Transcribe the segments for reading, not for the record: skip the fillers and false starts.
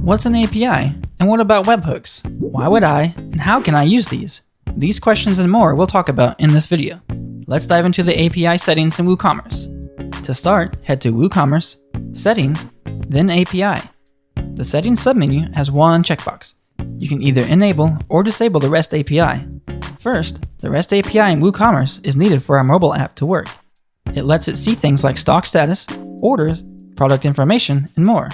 What's an API? And what about webhooks? Why would I? And how can I use these? These questions and more we'll talk about in this video. Let's dive into the API settings in WooCommerce. To start, head to WooCommerce, Settings, then API. The Settings submenu has one checkbox. You can either enable or disable the REST API. First, the REST API in WooCommerce is needed for our mobile app to work. It lets it see things like stock status, orders, product information, and more.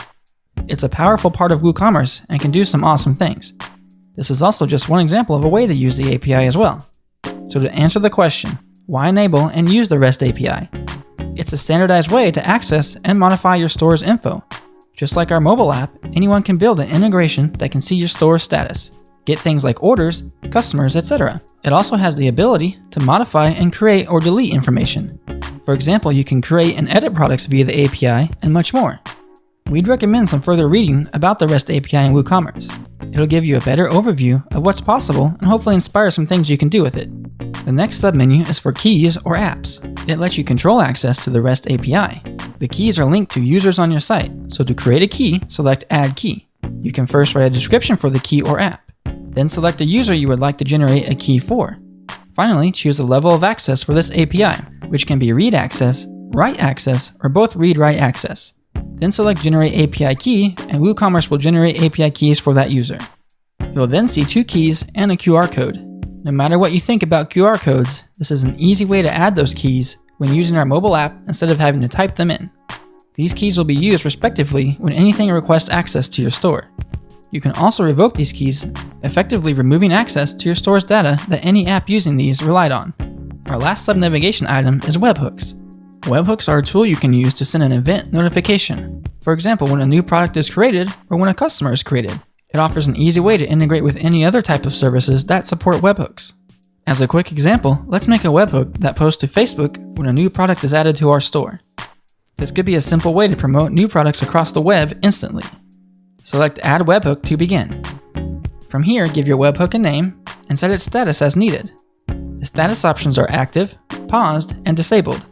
It's a powerful part of WooCommerce and can do some awesome things. This is also just one example of a way to use the API as well. So to answer the question, why enable and use the REST API? It's a standardized way to access and modify your store's info. Just like our mobile app, anyone can build an integration that can see your store's status, get things like orders, customers, etc. It also has the ability to modify and create or delete information. For example, you can create and edit products via the API and much more. We'd recommend some further reading about the REST API in WooCommerce. It'll give you a better overview of what's possible and hopefully inspire some things you can do with it. The next submenu is for keys or apps. It lets you control access to the REST API. The keys are linked to users on your site, so to create a key, select Add Key. You can first write a description for the key or app, then select a user you would like to generate a key for. Finally, choose a level of access for this API, which can be read access, write access, or both read-write access. Then select Generate API Key, and WooCommerce will generate API keys for that user. You'll then see 2 keys and a QR code. No matter what you think about QR codes, this is an easy way to add those keys when using our mobile app instead of having to type them in. These keys will be used respectively when anything requests access to your store. You can also revoke these keys, effectively removing access to your store's data that any app using these relied on. Our last sub-navigation item is webhooks. Webhooks are a tool you can use to send an event notification. For example, when a new product is created or when a customer is created. It offers an easy way to integrate with any other type of services that support webhooks. As a quick example, let's make a webhook that posts to Facebook when a new product is added to our store. This could be a simple way to promote new products across the web instantly. Select Add Webhook to begin. From here, give your webhook a name and set its status as needed. The status options are active, paused, and disabled.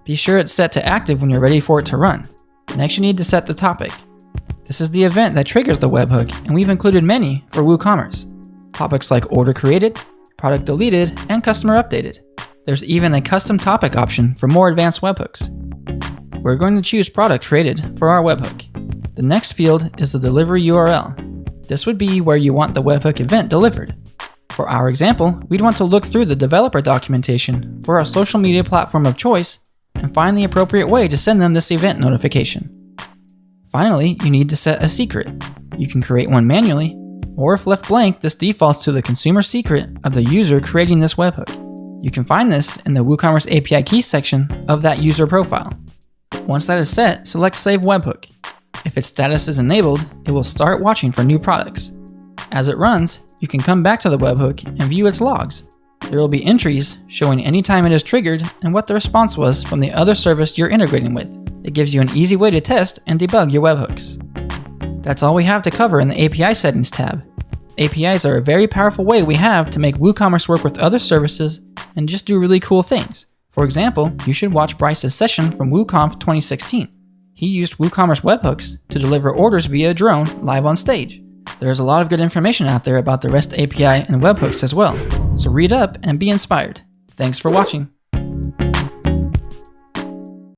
Be sure it's set to active when you're ready for it to run. Next, you need to set the topic. This is the event that triggers the webhook, and we've included many for WooCommerce. Topics like order created, product deleted, and customer updated. There's even a custom topic option for more advanced webhooks. We're going to choose product created for our webhook. The next field is the delivery URL. This would be where you want the webhook event delivered. For our example, we'd want to look through the developer documentation for our social media platform of choice and find the appropriate way to send them this event notification. Finally, you need to set a secret. You can create one manually, or if left blank, this defaults to the consumer secret of the user creating this webhook. You can find this in the WooCommerce API Keys section of that user profile. Once that is set, select Save Webhook. If its status is enabled, it will start watching for new products. As it runs, you can come back to the webhook and view its logs. There will be entries showing any time it is triggered and what the response was from the other service you're integrating with. It gives you an easy way to test and debug your webhooks. That's all we have to cover in the API Settings tab. APIs are a very powerful way we have to make WooCommerce work with other services and just do really cool things. For example, you should watch Bryce's session from WooConf 2016. He used WooCommerce webhooks to deliver orders via a drone live on stage. There's a lot of good information out there about the REST API and webhooks as well, so read up and be inspired. Thanks for watching.